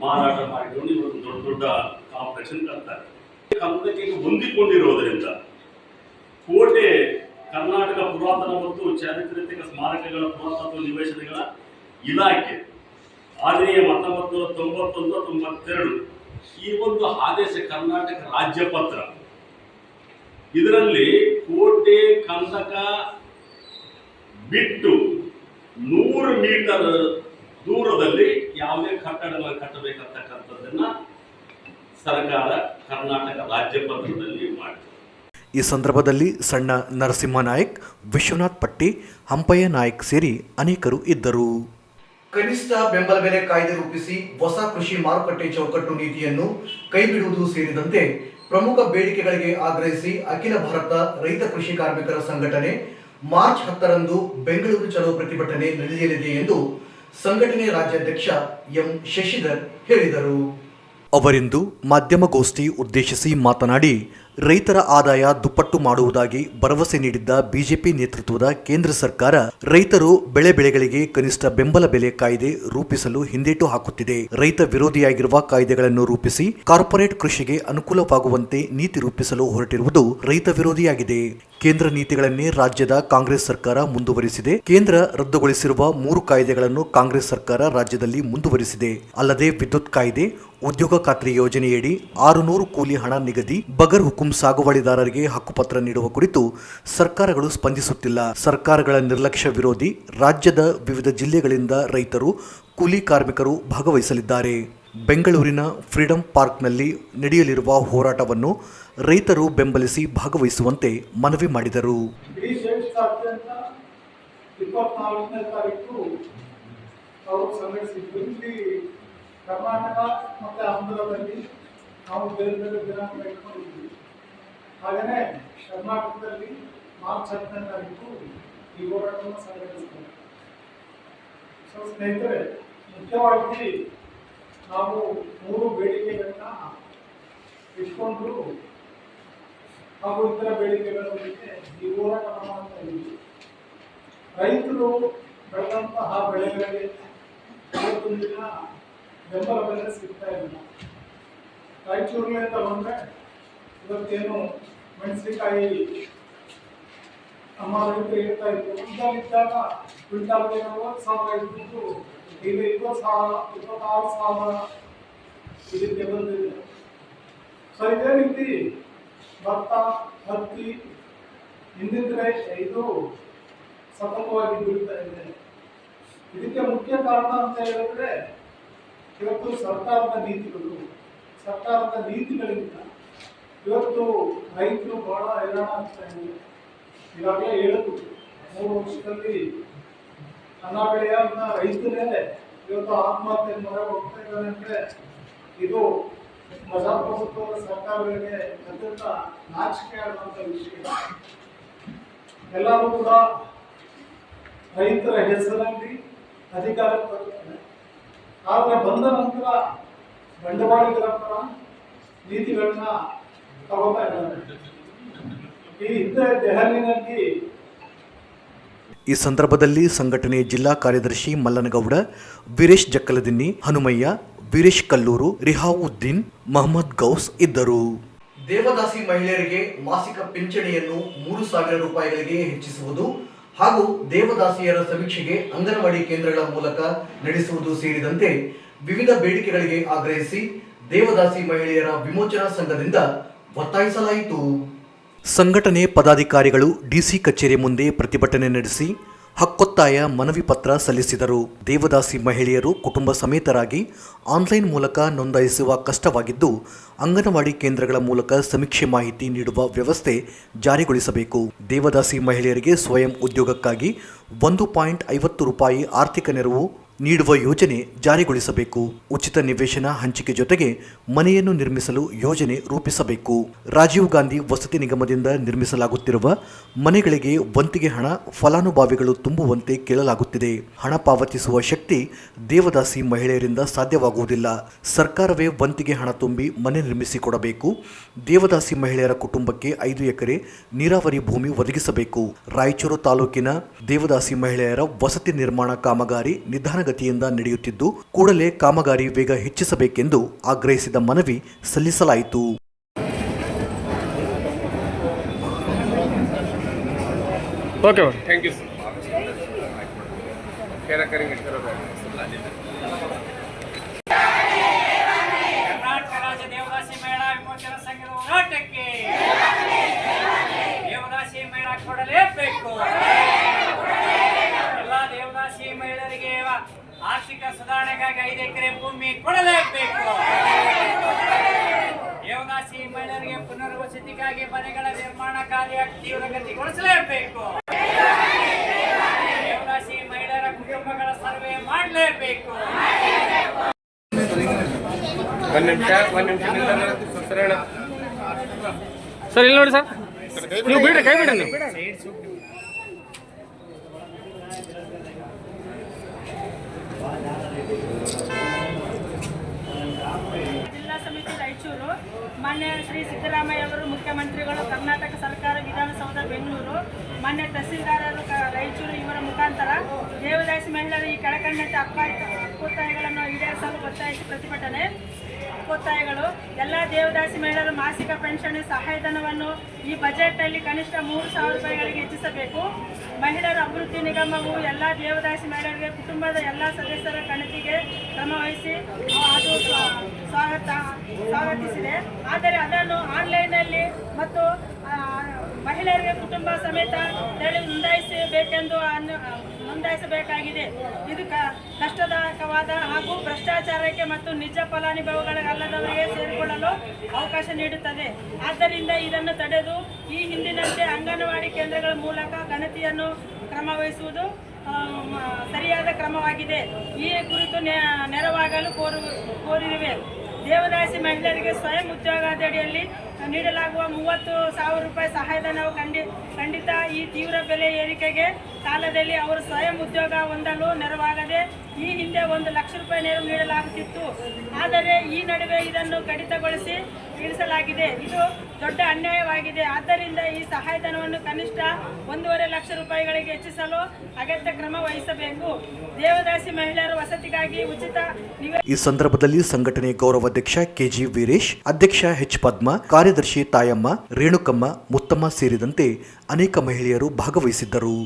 ಮಾರಾಟ ಮಾಡಿಕೊಂಡು ಇವತ್ತು ದೊಡ್ಡ ದೊಡ್ಡ ಕಾಂಪಿಟೇಷನ್ ಕಟ್ತಾರೆ. ಕಂದಕ್ಕೆ ಹೊಂದಿಕೊಂಡಿರೋದ್ರಿಂದ ಕೋಟೆ ಕರ್ನಾಟಕ ಪುರಾತನ ಮತ್ತು ಚಾರಿತ್ರಿಕ ಸ್ಮಾರಕಗಳ ಪುರಾತತ್ವ ನಿವೇಶನಗಳ ಇಲಾಖೆ ಆಧೀನ 1991-92 ಈ ಒಂದು ಆದೇಶ ಕರ್ನಾಟಕ ರಾಜ್ಯ ಪತ್ರ ಇದರಲ್ಲಿ ಕೋಟೆ ಕಂದಕ ಬಿಟ್ಟು 100 ಮೀಟರ್ ದೂರದಲ್ಲಿ ಯಾವುದೇ ಕಟ್ಟಡಗಳನ್ನು ಕಟ್ಟಬೇಕಂತಕ್ಕಂಥದ್ದನ್ನ ಸರ್ಕಾರ ಕರ್ನಾಟಕ ರಾಜ್ಯ ಪತ್ರದಲ್ಲಿ ಮಾಡಿದೆ. ಈ ಸಂದರ್ಭದಲ್ಲಿ ಸಣ್ಣ ನರಸಿಂಹ ನಾಯಕ್, ವಿಶ್ವನಾಥ್ ಪಟ್ಟಿ, ಹಂಪಯ್ಯ ನಾಯಕ್ ಸೇರಿ ಅನೇಕರು ಇದ್ದರು. ಕನಿಷ್ಠ ಬೆಂಬಲ ಬೆಲೆ ಕಾಯ್ದೆ ರೂಪಿಸಿ ಹೊಸ ಕೃಷಿ ಮಾರುಕಟ್ಟೆ ಚೌಕಟ್ಟು ನೀತಿಯನ್ನು ಕೈಬಿಡುವುದು ಸೇರಿದಂತೆ ಪ್ರಮುಖ ಬೇಡಿಕೆಗಳಿಗೆ ಆಗ್ರಹಿಸಿ ಅಖಿಲ ಭಾರತ ರೈತ ಕೃಷಿ ಕಾರ್ಮಿಕರ ಸಂಘಟನೆ ಮಾರ್ಚ್ 10ರಂದು ಬೆಂಗಳೂರು ಚಲೋ ಪ್ರತಿಭಟನೆ ನಡೆಯಲಿದೆ ಎಂದು ಸಂಘಟನೆ ರಾಜ್ಯಾಧ್ಯಕ್ಷ ಎಂ ಶಶಿಧರ್ ಹೇಳಿದರು. ಅವರಿಂದು ಮಾಧ್ಯಮಗೋಷ್ಠಿ ಉದ್ದೇಶಿಸಿ ಮಾತನಾಡಿ, ರೈತರ ಆದಾಯ ದುಪ್ಪಟ್ಟು ಮಾಡುವುದಾಗಿ ಭರವಸೆ ನೀಡಿದ್ದ ಬಿಜೆಪಿ ನೇತೃತ್ವದ ಕೇಂದ್ರ ಸರ್ಕಾರ ರೈತರು ಬೆಳೆಗಳಿಗೆ ಕನಿಷ್ಠ ಬೆಂಬಲ ಬೆಲೆ ಕಾಯ್ದೆ ರೂಪಿಸಲು ಹಿಂದೇಟು ಹಾಕುತ್ತಿದೆ. ರೈತ ವಿರೋಧಿಯಾಗಿರುವ ಕಾಯ್ದೆಗಳನ್ನು ರೂಪಿಸಿ ಕಾರ್ಪೊರೇಟ್ ಕೃಷಿಗೆ ಅನುಕೂಲವಾಗುವಂತೆ ನೀತಿ ರೂಪಿಸಲು ಹೊರಟಿರುವುದು ರೈತ ವಿರೋಧಿಯಾಗಿದೆ. ಕೇಂದ್ರ ನೀತಿಗಳನ್ನೇ ರಾಜ್ಯದ ಕಾಂಗ್ರೆಸ್ ಸರ್ಕಾರ ಮುಂದುವರಿಸಿದೆ. ಕೇಂದ್ರ ರದ್ದುಗೊಳಿಸಿರುವ 3 ಕಾಯ್ದೆಗಳನ್ನು ಕಾಂಗ್ರೆಸ್ ಸರ್ಕಾರ ರಾಜ್ಯದಲ್ಲಿ ಮುಂದುವರಿಸಿದೆ. ಅಲ್ಲದೆ ವಿದ್ಯುತ್ ಕಾಯ್ದೆ, ಉದ್ಯೋಗ ಖಾತ್ರಿ ಯೋಜನೆಯಡಿ 600 ಕೂಲಿ ಹಣ ನಿಗದಿ, ಬಗರ್ ಹುಕುಂ ಸಾಗುವಳಿದಾರರಿಗೆ ಹಕ್ಕುಪತ್ರ ನೀಡುವ ಕುರಿತು ಸರ್ಕಾರಗಳು ಸ್ಪಂದಿಸುತ್ತಿಲ್ಲ. ಸರ್ಕಾರಗಳ ನಿರ್ಲಕ್ಷ್ಯ ವಿರೋಧಿ ರಾಜ್ಯದ ವಿವಿಧ ಜಿಲ್ಲೆಗಳಿಂದ ರೈತರು, ಕೂಲಿ ಕಾರ್ಮಿಕರು ಭಾಗವಹಿಸಲಿದ್ದಾರೆ. ಬೆಂಗಳೂರಿನ ಫ್ರೀಡಂ ಪಾರ್ಕ್ನಲ್ಲಿ ನಡೆಯಲಿರುವ ಹೋರಾಟವನ್ನು ರೈತರು ಬೆಂಬಲಿಸಿ ಭಾಗವಹಿಸುವಂತೆ ಮನವಿ ಮಾಡಿದರು. ಇಡೀ ದೇಶದಾದ್ಯಂತ 24ನೇ ತಾರೀಕು ಅವರು ಸಂಘಟಿಸಿದ್ರು. ಇಲ್ಲಿ ಕರ್ನಾಟಕ ಮತ್ತು ಆಂಧ್ರದಲ್ಲಿ ನಾವು ಬೇರೆ ಬೇರೆ ದಿನಾಂಕ ಇಟ್ಕೊಂಡಿದ್ವಿ. ಹಾಗೆಯೇ ಕರ್ನಾಟಕದಲ್ಲಿ ಮಾರ್ಚ್ 10ನೇ ತಾರೀಕು ಈ ಹೋರಾಟವನ್ನು ಸಂಘಟಿಸ್ತಾರೆ. ಸೊ ಸ್ನೇಹಿತರೆ, ಮುಖ್ಯವಾಗಿ ನಾವು 3 ಬೇಡಿಕೆಗಳನ್ನ ಇಟ್ಕೊಂಡು ಹಾಗೂ ಇತರ ಬೇಡಿಕೆಗಳ ಬಗ್ಗೆ ಈ ಹೋರಾಟ ಮಾಡ್ತಾ ಇದ್ದೀವಿ. ರೈತರು ಬೆಳೆದಂತಹ ಬೆಳೆಗಳಿಗೆ ಇವತ್ತೊಂದು ದಿನ ಬೆಂಬಲ ಬೆಲೆ ಸಿಗ್ತಾ ಇಲ್ಲ. ರಾಯಚೂರಿನಿಂದ ಬಂದರೆ ಇವತ್ತೇನು ಮೆಣಸಿನಕಾಯಿ ನಮ್ಮ ರೈತರು ಹೇಳ್ತಾ ಇದ್ರು, ಇದ್ದಾಗ ಕ್ವಿಂಟಾಲ್ಗೆ 40,000 ಇದ್ದು ಈಗ 26,000 ಇದಕ್ಕೆ ಬಂದಿದೆ. ಸೊ ಇದೇ ರೀತಿ ಭತ್ತ, ಹತ್ತಿ ಹಿಂದಿದ್ರೆ ಇದು ಸತತವಾಗಿ ಬೀಳ್ತಾ ಇದೆ. ಇದಕ್ಕೆ ಮುಖ್ಯ ಕಾರಣ ಅಂತ ಹೇಳಿದ್ರೆ ಇವತ್ತು ಸರ್ಕಾರದ ನೀತಿಗಳಿಂದ ಇವತ್ತು ರೈತರು ಬಹಳ ಹೈರಾಣ ಆಗ್ತಾ ಇದೆ. ಈಗಾಗಲೇ ಹೇಳಿದ್ರು, 3 ವರ್ಷದಲ್ಲಿ ಅನ್ನ ಬೆಳೆಯನ್ನ ರೈತರೇ ಇವತ್ತು ಆತ್ಮಹತ್ಯೆ ಮೊರೆ ಹೋಗ್ತಾ ಇದ್ದಾರೆ. ಅಂದ್ರೆ ಇದು ಪ್ರಜಾಪ್ರಭುತ್ವದ ಸರ್ಕಾರಗಳಿಗೆ ಅತ್ಯಂತ ನಾಚಿಕೆ ಆಗುವಂತ ವಿಷಯ. ಎಲ್ಲರೂ ಕೂಡ ರೈತರ ಹೆಸರಲ್ಲಿ ಅಧಿಕಾರಕ್ಕೆ ಬರ್ತಾರೆ. ಆದರೆ ಬಂದ ನಂತರ ಬಂಡವಾಳಿಗರ ಪರ ನೀತಿಗಳನ್ನ ತಗೋತಾ ಇದ್ದಾರೆ. ಈ ಹಿಂದೆ ದೆಹಲಿನಲ್ಲಿ ಈ ಸಂದರ್ಭದಲ್ಲಿ ಸಂಘಟನೆ ಜಿಲ್ಲಾ ಕಾರ್ಯದರ್ಶಿ ಮಲ್ಲನಗೌಡ, ವೀರೇಶ್ ಜಕ್ಕಲದಿನ್ನಿ, ಹನುಮಯ್ಯ, ವೀರೇಶ್ ಕಲ್ಲೂರು, ರಿಹಾವುದ್ದೀನ್, ಮಹಮ್ಮದ್ ಗೌಸ್ ಇದ್ದರು. ದೇವದಾಸಿ ಮಹಿಳೆಯರಿಗೆ ಮಾಸಿಕ ಪಿಂಚಣಿಯನ್ನು 3,000 ರೂಪಾಯಿಗಳಿಗೆ ಹೆಚ್ಚಿಸುವುದು ಹಾಗೂ ದೇವದಾಸಿಯರ ಸಮೀಕ್ಷೆಗೆ ಅಂಗನವಾಡಿ ಕೇಂದ್ರಗಳ ಮೂಲಕ ನಡೆಸುವುದು ಸೇರಿದಂತೆ ವಿವಿಧ ಬೇಡಿಕೆಗಳಿಗೆ ಆಗ್ರಹಿಸಿ ದೇವದಾಸಿ ಮಹಿಳೆಯರ ವಿಮೋಚನಾ ಸಂಘದಿಂದ ಒತ್ತಾಯಿಸಲಾಯಿತು. ಸಂಘಟನೆ ಪದಾಧಿಕಾರಿಗಳು ಡಿಸಿ ಕಚೇರಿ ಮುಂದೆ ಪ್ರತಿಭಟನೆ ನಡೆಸಿ ಹಕ್ಕೊತ್ತಾಯ ಮನವಿ ಪತ್ರ ಸಲ್ಲಿಸಿದರು. ದೇವದಾಸಿ ಮಹಿಳೆಯರು ಕುಟುಂಬ ಸಮೇತರಾಗಿ ಆನ್ಲೈನ್ ಮೂಲಕ ನೋಂದಾಯಿಸುವ ಕಷ್ಟವಾಗಿದ್ದು, ಅಂಗನವಾಡಿ ಕೇಂದ್ರಗಳ ಮೂಲಕ ಸಮೀಕ್ಷೆ ಮಾಹಿತಿ ನೀಡುವ ವ್ಯವಸ್ಥೆ ಜಾರಿಗೊಳಿಸಬೇಕು. ದೇವದಾಸಿ ಮಹಿಳೆಯರಿಗೆ ಸ್ವಯಂ ಉದ್ಯೋಗಕ್ಕಾಗಿ 1.50 ರೂಪಾಯಿ ಆರ್ಥಿಕ ನೆರವು ನೀಡುವ ಯೋಜನೆ ಜಾರಿಗೊಳಿಸಬೇಕು. ಉಚಿತ ನಿವೇಶನ ಹಂಚಿಕೆ ಜೊತೆಗೆ ಮನೆಯನ್ನು ನಿರ್ಮಿಸಲು ಯೋಜನೆ ರೂಪಿಸಬೇಕು. ರಾಜೀವ್ ಗಾಂಧಿ ವಸತಿ ನಿಗಮದಿಂದ ನಿರ್ಮಿಸಲಾಗುತ್ತಿರುವ ಮನೆಗಳಿಗೆ ವಂತಿಗೆ ಹಣ ಫಲಾನುಭವಿಗಳು ತುಂಬುವಂತೆ ಕೇಳಲಾಗುತ್ತಿದೆ. ಹಣ ಪಾವತಿಸುವ ಶಕ್ತಿ ದೇವದಾಸಿ ಮಹಿಳೆಯರಿಂದ ಸಾಧ್ಯವಾಗುವುದಿಲ್ಲ. ಸರ್ಕಾರವೇ ವಂತಿಗೆ ಹಣ ತುಂಬಿ ಮನೆ ನಿರ್ಮಿಸಿಕೊಡಬೇಕು. ದೇವದಾಸಿ ಮಹಿಳೆಯರ ಕುಟುಂಬಕ್ಕೆ 5 ಎಕರೆ ನೀರಾವರಿ ಭೂಮಿ ಒದಗಿಸಬೇಕು. ರಾಯಚೂರು ತಾಲೂಕಿನ ದೇವದಾಸಿ ಮಹಿಳೆಯರ ವಸತಿ ನಿರ್ಮಾಣ ಕಾಮಗಾರಿ ನಿಧಾನಗತಿಯಿಂದ ನಡೆಯುತ್ತಿದ್ದು, ಕೂಡಲೇ ಕಾಮಗಾರಿ ವೇಗ ಹೆಚ್ಚಿಸಬೇಕೆಂದು ಆಗ್ರಹಿಸಿದ ಮನವಿ ಸಲ್ಲಿಸಲಾಯಿತು. Okay, thank you sir. Karnataka ರಾಜ್ಯ ದೇವದಾಸಿ ಮಹಿಳಾ ವಿಮೋಚನಾ ಸಂಘದ ಹೋರಾಟಕ್ಕೆ ದೇವದಾಸಿ ಮಹಿಳಾ ಕೊಡಲೇಬೇಕು. ಎಲ್ಲ ದೇವದಾಸಿ ಮಹಿಳೆಯರಿಗೆ ಆರ್ಥಿಕ ಸುಧಾರಣೆಗಾಗಿ 5 ಎಕರೆ ಭೂಮಿ ಕೊಡಲೇಬೇಕು. ದೇವದಾಸಿ ಮಹಿಳೆಯರಿಗೆ ಪುನರ್ವಸತಿಗಾಗಿ ಮನೆಗಳ ನಿರ್ಮಾಣ ಕಾರ್ಯ ತೀವ್ರಗತಿಗೊಳಿಸಲೇಬೇಕು. ದೇವದಾಸಿ ಮಹಿಳೆಯರ ಕುಟುಂಬಗಳ ಸರ್ವೆ ಮಾಡಲೇಬೇಕು. ಒಂದು ನಿಮಿಷ ಸರ್, ಇಲ್ಲಿ ನೋಡಿ ಸರ್, ನೀವು ಬಿಡ್ರಿ, ಕೈ ಬಿಡ್ರಿ ನೀವು. ಜಿಲ್ಲಾ ಸಮಿತಿ ರಾಯಚೂರು ಮಾನ್ಯ ಶ್ರೀ ಸಿದ್ದರಾಮಯ್ಯ ಅವರು ಮುಖ್ಯಮಂತ್ರಿಗಳು, ಕರ್ನಾಟಕ ಸರ್ಕಾರ, ವಿಧಾನಸೌಧ ಬೆಂಗಳೂರು, ಮಾನ್ಯ ತಹಸೀಲ್ದಾರರು ರಾಯಚೂರು ಇವರ ಮುಖಾಂತರ ದೇವದಾಸಿ ಮಹಿಳೆಯರು ಈ ಕೆಳಕಂಡಂತೆ ಒತ್ತಾಯಗಳನ್ನು ಈಡೇರಿಸಲು ಒತ್ತಾಯಿಸಿ ಪ್ರತಿಭಟನೆ. ಒತ್ತಾಯಗಳು: ಎಲ್ಲ ದೇವದಾಸಿ ಮಹಿಳೆಯರ ಮಾಸಿಕ ಪೆನ್ಷನ್ ಸಹಾಯಧನವನ್ನು ಈ ಬಜೆಟ್ನಲ್ಲಿ ಕನಿಷ್ಠ 3,000 ರೂಪಾಯಿಗಳಿಗೆ ಹೆಚ್ಚಿಸಬೇಕು. ಮಹಿಳೆಯರ ಅಭಿವೃದ್ಧಿ ನಿಗಮವು ಎಲ್ಲ ದೇವದಾಸಿ ಮಹಿಳೆಯರಿಗೆ ಕುಟುಂಬದ ಎಲ್ಲ ಸದಸ್ಯರ ಗಣತಿಗೆ ಕ್ರಮ ವಹಿಸಿ ಅದು ಸ್ವಾಗತಿಸಿದೆ. ಆದರೆ ಅದನ್ನು ಆನ್ಲೈನ್ನಲ್ಲಿ ಮತ್ತು ಮಹಿಳೆಯರಿಗೆ ಕುಟುಂಬ ಸಮೇತ ನೋಂದಾಯಿಸಬೇಕಾಗಿದೆ. ಇದು ಕಷ್ಟದಾಯಕವಾದ ಹಾಗೂ ಭ್ರಷ್ಟಾಚಾರಕ್ಕೆ ಮತ್ತು ನಿಜ ಫಲಾನುಭವಿಗಳಲ್ಲದವರಿಗೆ ಸೇರಿಕೊಳ್ಳಲು ಅವಕಾಶ ನೀಡುತ್ತದೆ. ಆದ್ದರಿಂದ ಇದನ್ನು ತಡೆದು ಈ ಹಿಂದಿನಂತೆ ಅಂಗನವಾಡಿ ಕೇಂದ್ರಗಳ ಮೂಲಕ ಗಣತಿಯನ್ನು ಕ್ರಮವಹಿಸುವುದು ಸರಿಯಾದ ಕ್ರಮವಾಗಿದೆ. ಈ ಕುರಿತು ನೆರವಾಗಲು ಕೋರಿರುವೆ. ದೇವದಾಸಿ ಮಹಿಳೆಯರಿಗೆ ಸ್ವಯಂ ಉದ್ಯೋಗದಡಿಯಲ್ಲಿ ನೀಡಲಾಗುವ 30,000 ರೂಪಾಯಿ ಸಹಾಯಧನವು ಖಂಡಿತ ಈ ತೀವ್ರ ಬೆಲೆ ಏರಿಕೆಗೆ ಕಾಲದಲ್ಲಿ ಅವರು ಸ್ವಯಂ ಉದ್ಯೋಗ ಹೊಂದಲು ನೆರವಾಗದೆ ಈ ಹಿಂದೆ 1 ಲಕ್ಷ ರೂಪಾಯಿ ನೆರವು ನೀಡಲಾಗುತ್ತಿತ್ತು. ಆದರೆ ಈ ನಡುವೆ ಇದನ್ನು ಕಡಿತಗೊಳಿಸಿ ಇಳಿಸಲಾಗಿದೆ. ಇದು ದೊಡ್ಡ ಅನ್ಯಾಯವಾಗಿದೆ. ಆದ್ದರಿಂದ ಈ ಸಹಾಯಧನವನ್ನು ಕನಿಷ್ಠ 1.5 ಲಕ್ಷ ರೂಪಾಯಿಗಳಿಗೆ ಹೆಚ್ಚಿಸಲು ಅಗತ್ಯ ಕ್ರಮ ವಹಿಸಬೇಕು. ದೇವದಾಸಿ ಮಹಿಳೆಯರ ವಸತಿಗಾಗಿ ಉಚಿತ ಈ ಸಂದರ್ಭದಲ್ಲಿ ಸಂಘಟನೆ ಗೌರವಾಧ್ಯಕ್ಷ ಕೆಜಿ ವೀರೇಶ್, ಅಧ್ಯಕ್ಷ ಎಚ್ ಪದ್ಮ, ಕಾರ್ಯದರ್ಶಿ ತಾಯಮ್ಮ, ರೇಣುಕಮ್ಮ, ಮುತ್ತಮ್ಮ ಸೇರಿದಂತೆ ಅನೇಕ ಮಹಿಳೆಯರು ಭಾಗವಹಿಸಿದ್ದರು.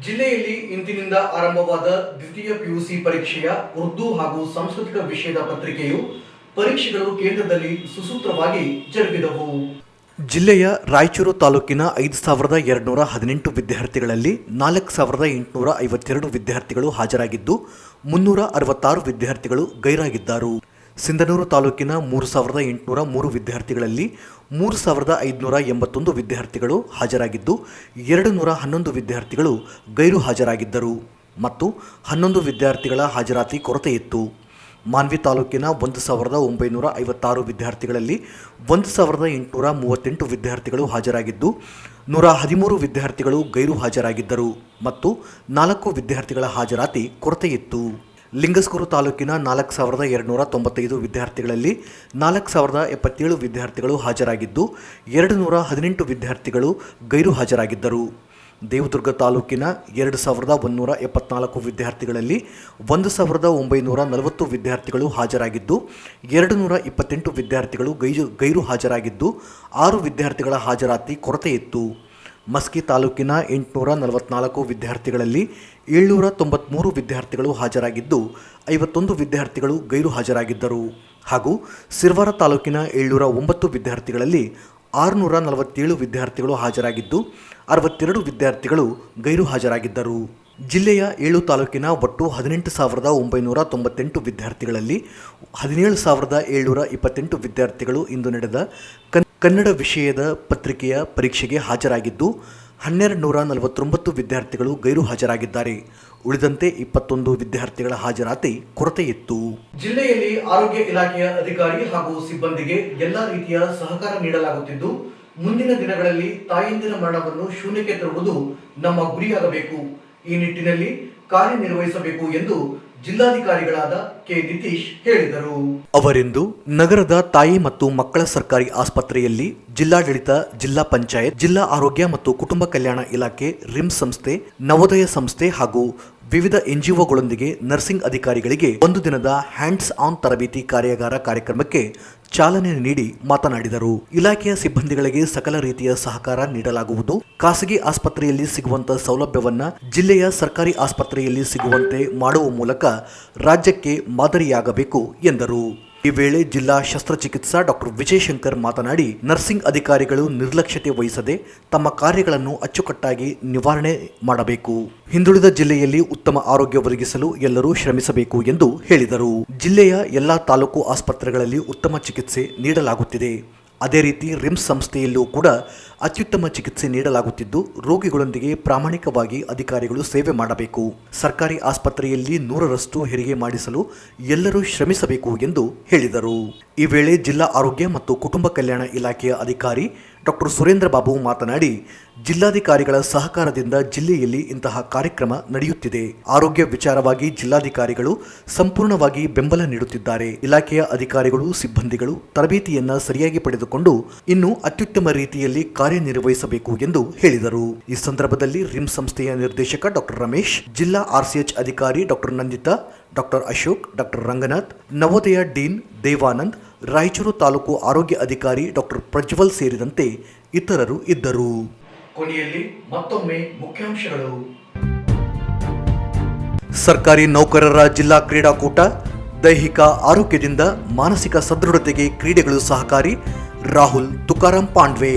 ಜಿಲ್ಲೆಯಲ್ಲಿ ಇಂದಿನಿಂದ ಆರಂಭವಾದ ದ್ವಿತೀಯ ಪಿಯುಸಿ ಪರೀಕ್ಷೆಯ ಉರ್ದು ಹಾಗೂ ಸಾಂಸ್ಕೃತಿಕ ವಿಷಯದ ಪತ್ರಿಕೆಯು ಪರೀಕ್ಷೆಗಳು ಕೇಂದ್ರದಲ್ಲಿ ಸುಸೂತ್ರವಾಗಿ ಜರುಗಿದವು. ಜಿಲ್ಲೆಯ ರಾಯಚೂರು ತಾಲೂಕಿನ 5,218 ವಿದ್ಯಾರ್ಥಿಗಳಲ್ಲಿ 4,852 ವಿದ್ಯಾರ್ಥಿಗಳು ಹಾಜರಾಗಿದ್ದು 366 ವಿದ್ಯಾರ್ಥಿಗಳು ಗೈರಾಗಿದ್ದರು. ಸಿಂಧನೂರು ತಾಲೂಕಿನ 3,803 ವಿದ್ಯಾರ್ಥಿಗಳಲ್ಲಿ 3,581 ವಿದ್ಯಾರ್ಥಿಗಳು ಹಾಜರಾಗಿದ್ದು 211 ವಿದ್ಯಾರ್ಥಿಗಳು ಗೈರು ಹಾಜರಾಗಿದ್ದರು ಮತ್ತು 11 ವಿದ್ಯಾರ್ಥಿಗಳ ಹಾಜರಾತಿ ಕೊರತೆಯಿತ್ತು. ಮಾನ್ವಿ ತಾಲೂಕಿನ 1,956 ವಿದ್ಯಾರ್ಥಿಗಳಲ್ಲಿ 1,838 ವಿದ್ಯಾರ್ಥಿಗಳು ಹಾಜರಾಗಿದ್ದು 113 ವಿದ್ಯಾರ್ಥಿಗಳು ಗೈರು ಹಾಜರಾಗಿದ್ದರು ಮತ್ತು 4 ವಿದ್ಯಾರ್ಥಿಗಳ ಹಾಜರಾತಿ ಕೊರತೆಯಿತ್ತು. ಲಿಂಗಸ್ಕೂರು ತಾಲೂಕಿನ 4,295 ವಿದ್ಯಾರ್ಥಿಗಳಲ್ಲಿ 4,077 ವಿದ್ಯಾರ್ಥಿಗಳು ಹಾಜರಾಗಿದ್ದು 218 ವಿದ್ಯಾರ್ಥಿಗಳು ಗೈರು ಹಾಜರಾಗಿದ್ದರು. ದೇವದುರ್ಗ ತಾಲೂಕಿನ 2,174 ವಿದ್ಯಾರ್ಥಿಗಳಲ್ಲಿ 1,940 ವಿದ್ಯಾರ್ಥಿಗಳು ಹಾಜರಾಗಿದ್ದು 228 ವಿದ್ಯಾರ್ಥಿಗಳು ಗೈರು ಹಾಜರಾಗಿದ್ದು 6 ವಿದ್ಯಾರ್ಥಿಗಳ ಹಾಜರಾತಿ ಕೊರತೆಯಿತ್ತು. ಮಸ್ಕಿ ತಾಲೂಕಿನ 844 ವಿದ್ಯಾರ್ಥಿಗಳಲ್ಲಿ 793 ವಿದ್ಯಾರ್ಥಿಗಳು ಹಾಜರಾಗಿದ್ದು 51 ವಿದ್ಯಾರ್ಥಿಗಳು ಗೈರು ಹಾಜರಾಗಿದ್ದರು ಹಾಗೂ ಸಿರ್ವಾರ ತಾಲೂಕಿನ 709 ವಿದ್ಯಾರ್ಥಿಗಳಲ್ಲಿ 647 ವಿದ್ಯಾರ್ಥಿಗಳು ಹಾಜರಾಗಿದ್ದು 62 ವಿದ್ಯಾರ್ಥಿಗಳು ಗೈರು ಹಾಜರಾಗಿದ್ದರು. ಜಿಲ್ಲೆಯ 7 ತಾಲೂಕಿನ ಒಟ್ಟು 18,998 ವಿದ್ಯಾರ್ಥಿಗಳಲ್ಲಿ 17,728 ವಿದ್ಯಾರ್ಥಿಗಳು ಇಂದು ನಡೆದ ಕನ್ನಡ ವಿಷಯದ ಪತ್ರಿಕೆಯ ಪರೀಕ್ಷೆಗೆ ಹಾಜರಾಗಿದ್ದು 1,249 ವಿದ್ಯಾರ್ಥಿಗಳು ಗೈರು ಹಾಜರಾಗಿದ್ದಾರೆ. ಉಳಿದಂತೆ 21 ವಿದ್ಯಾರ್ಥಿಗಳ ಹಾಜರಾತಿ ಕೊರತೆಯಿತ್ತು. ಜಿಲ್ಲೆಯಲ್ಲಿ ಆರೋಗ್ಯ ಇಲಾಖೆಯ ಅಧಿಕಾರಿ ಹಾಗೂ ಸಿಬ್ಬಂದಿಗೆ ಎಲ್ಲಾ ರೀತಿಯ ಸಹಕಾರ ನೀಡಲಾಗುತ್ತಿದ್ದು ಮುಂದಿನ ದಿನಗಳಲ್ಲಿ ತಾಯಂದಿರ ಮರಣವನ್ನು ಶೂನ್ಯಕ್ಕೆ ತರುವುದು ನಮ್ಮ ಗುರಿಯಾಗಬೇಕು. ಈ ನಿಟ್ಟಿನಲ್ಲಿ ಕಾರ್ಯನಿರ್ವಹಿಸಬೇಕು ಎಂದು ಜಿಲ್ಲಾಧಿಕಾರಿಗಳಾದ ಕೆ ನಿತೀಶ್ ಹೇಳಿದರು. ಅವರಿಂದು ನಗರದ ತಾಯಿ ಮತ್ತು ಮಕ್ಕಳ ಸರ್ಕಾರಿ ಆಸ್ಪತ್ರೆಯಲ್ಲಿ ಜಿಲ್ಲಾಡಳಿತ, ಜಿಲ್ಲಾ ಪಂಚಾಯತ್, ಜಿಲ್ಲಾ ಆರೋಗ್ಯ ಮತ್ತು ಕುಟುಂಬ ಕಲ್ಯಾಣ ಇಲಾಖೆ, ರಿಮ್ಸ್ ಸಂಸ್ಥೆ, ನವೋದಯ ಸಂಸ್ಥೆ ಹಾಗೂ ವಿವಿಧ ಎನ್ಜಿಒಗಳೊಂದಿಗೆ ನರ್ಸಿಂಗ್ ಅಧಿಕಾರಿಗಳಿಗೆ ಒಂದು ದಿನದ ಹ್ಯಾಂಡ್ಸ್ ಆನ್ ತರಬೇತಿ ಕಾರ್ಯಾಗಾರ ಕಾರ್ಯಕ್ರಮಕ್ಕೆ ಚಾಲನೆ ನೀಡಿ ಮಾತನಾಡಿದರು. ಇಲಾಖೆಯ ಸಿಬ್ಬಂದಿಗಳಿಗೆ ಸಕಲ ರೀತಿಯ ಸಹಕಾರ ನೀಡಲಾಗುವುದು. ಖಾಸಗಿ ಆಸ್ಪತ್ರೆಯಲ್ಲಿ ಸಿಗುವಂತಹ ಸೌಲಭ್ಯವನ್ನ ಜಿಲ್ಲೆಯ ಸರ್ಕಾರಿ ಆಸ್ಪತ್ರೆಯಲ್ಲಿ ಸಿಗುವಂತೆ ಮಾಡುವ ಮೂಲಕ ರಾಜ್ಯಕ್ಕೆ ಮಾದರಿಯಾಗಬೇಕು ಎಂದರು. ಈ ವೇಳೆ ಜಿಲ್ಲಾ ಶಸ್ತ್ರಚಿಕಿತ್ಸಾ ಡಾಕ್ಟರ್ ವಿಜಯಶಂಕರ್ ಮಾತನಾಡಿ, ನರ್ಸಿಂಗ್ ಅಧಿಕಾರಿಗಳು ನಿರ್ಲಕ್ಷ್ಯತೆ ವಹಿಸದೆ ತಮ್ಮ ಕಾರ್ಯಗಳನ್ನು ಅಚ್ಚುಕಟ್ಟಾಗಿ ನಿವಾರಣೆ ಮಾಡಬೇಕು. ಹಿಂದುಳಿದ ಜಿಲ್ಲೆಯಲ್ಲಿ ಉತ್ತಮ ಆರೋಗ್ಯ ಒದಗಿಸಲು ಎಲ್ಲರೂ ಶ್ರಮಿಸಬೇಕು ಎಂದು ಹೇಳಿದರು. ಜಿಲ್ಲೆಯ ಎಲ್ಲಾ ತಾಲೂಕು ಆಸ್ಪತ್ರೆಗಳಲ್ಲಿ ಉತ್ತಮ ಚಿಕಿತ್ಸೆ ನೀಡಲಾಗುತ್ತಿದೆ. ಅದೇ ರೀತಿ ರಿಮ್ಸ್ ಸಂಸ್ಥೆಯಲ್ಲೂ ಕೂಡ ಅತ್ಯುತ್ತಮ ಚಿಕಿತ್ಸೆ ನೀಡಲಾಗುತ್ತಿದ್ದು ರೋಗಿಗಳೊಂದಿಗೆ ಪ್ರಾಮಾಣಿಕವಾಗಿ ಅಧಿಕಾರಿಗಳು ಸೇವೆ ಮಾಡಬೇಕು. ಸರ್ಕಾರಿ ಆಸ್ಪತ್ರೆಯಲ್ಲಿ 100ರಷ್ಟು ಹೆರಿಗೆ ಮಾಡಿಸಲು ಎಲ್ಲರೂ ಶ್ರಮಿಸಬೇಕು ಎಂದು ಹೇಳಿದರು. ಈ ವೇಳೆ ಜಿಲ್ಲಾ ಆರೋಗ್ಯ ಮತ್ತು ಕುಟುಂಬ ಕಲ್ಯಾಣ ಇಲಾಖೆಯ ಅಧಿಕಾರಿ ಡಾಕ್ಟರ್ ಸುರೇಂದ್ರ ಬಾಬು ಮಾತನಾಡಿ, ಜಿಲ್ಲಾಧಿಕಾರಿಗಳ ಸಹಕಾರದಿಂದ ಜಿಲ್ಲೆಯಲ್ಲಿ ಇಂತಹ ಕಾರ್ಯಕ್ರಮ ನಡೆಯುತ್ತಿದೆ. ಆರೋಗ್ಯ ವಿಚಾರವಾಗಿ ಜಿಲ್ಲಾಧಿಕಾರಿಗಳು ಸಂಪೂರ್ಣವಾಗಿ ಬೆಂಬಲ ನೀಡುತ್ತಿದ್ದಾರೆ. ಇಲಾಖೆಯ ಅಧಿಕಾರಿಗಳು, ಸಿಬ್ಬಂದಿಗಳು ತರಬೇತಿಯನ್ನ ಸರಿಯಾಗಿ ಪಡೆದುಕೊಂಡು ಇನ್ನು ಅತ್ಯುತ್ತಮ ರೀತಿಯಲ್ಲಿ ಕಾರ್ಯನಿರ್ವಹಿಸಬೇಕು ಎಂದು ಹೇಳಿದರು. ಈ ಸಂದರ್ಭದಲ್ಲಿ ರಿಮ್ಸ್ ಸಂಸ್ಥೆಯ ನಿರ್ದೇಶಕ ಡಾಕ್ಟರ್ ರಮೇಶ್, ಜಿಲ್ಲಾ ಆರ್ಸಿಎಚ್ ಅಧಿಕಾರಿ doctor Nandita, doctor Ashok, doctor Ranganath, Navodaya dean Devanand, Raichur taluk ಆರೋಗ್ಯ ಅಧಿಕಾರಿ ಡಾಕ್ಟರ್ ಪ್ರಜ್ವಲ್ ಸೇರಿದಂತೆ ಇತರರು ಇದ್ದರು. ಕೊನೆಯಲ್ಲಿ ಮತ್ತೊಮ್ಮೆ ಮುಖ್ಯಾಂಶಗಳು. ಸರ್ಕಾರಿ ನೌಕರರ ಜಿಲ್ಲಾ ಕ್ರೀಡಾಕೂಟ, ದೈಹಿಕ ಆರೋಗ್ಯದಿಂದ ಮಾನಸಿಕ ಸದೃಢತೆಗೆ ಕ್ರೀಡೆಗಳು ಸಹಕಾರಿ, ರಾಹುಲ್ ತುಕಾರಾಂ ಪಾಂಡ್ವೆ.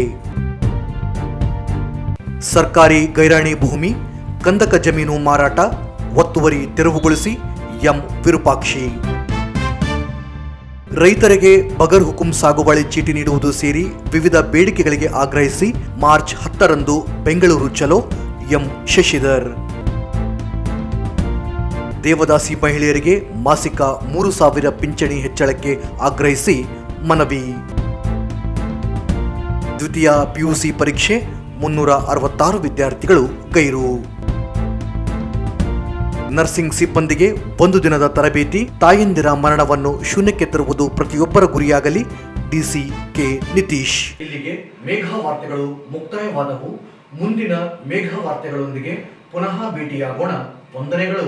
ಸರ್ಕಾರಿ ಗೈರಾಣಿ ಭೂಮಿ, ಕಂದಕ ಜಮೀನು ಮಾರಾಟ, ಒತ್ತುವರಿ ತೆರವುಗೊಳಿಸಿ ಎಂ ವಿರೂಪಾಕ್ಷಿ. ರೈತರಿಗೆ ಬಗರ್ ಹುಕುಂ ಸಾಗುವಳಿ ಚೀಟಿ ನೀಡುವುದು ಸೇರಿ ವಿವಿಧ ಬೇಡಿಕೆಗಳಿಗೆ ಆಗ್ರಹಿಸಿ ಮಾರ್ಚ್ 10ರಂದು ಬೆಂಗಳೂರು ಚಲೋ, ಎಂ ಶಶಿಧರ್. ದೇವದಾಸಿ ಮಹಿಳೆಯರಿಗೆ ಮಾಸಿಕ 3,000 ಪಿಂಚಣಿ ಹೆಚ್ಚಳಕ್ಕೆ ಆಗ್ರಹಿಸಿ ಮನವಿ. ದ್ವಿತೀಯ ಪಿಯುಸಿ ಪರೀಕ್ಷೆ 366 ವಿದ್ಯಾರ್ಥಿಗಳು ಗೈರು. ನರ್ಸಿಂಗ್ ಸಿಬ್ಬಂದಿಗೆ 1 ದಿನದ ತರಬೇತಿ, ತಾಯಂದಿರ ಮರಣವನ್ನು ಶೂನ್ಯಕ್ಕೆ ತರುವುದು ಪ್ರತಿಯೊಬ್ಬರ ಗುರಿಯಾಗಲಿ, ಡಿಸಿ ಕೆ ನಿತೀಶ್. ಇಲ್ಲಿಗೆ ಮೇಘ ವಾರ್ತೆಗಳು ಮುಕ್ತಾಯವಾದವು. ಮುಂದಿನ ಮೇಘ ವಾರ್ತೆಗಳೊಂದಿಗೆ ಪುನಃ ಭೇಟಿಯಾಗೋಣ. ವಂದನೆಗಳು.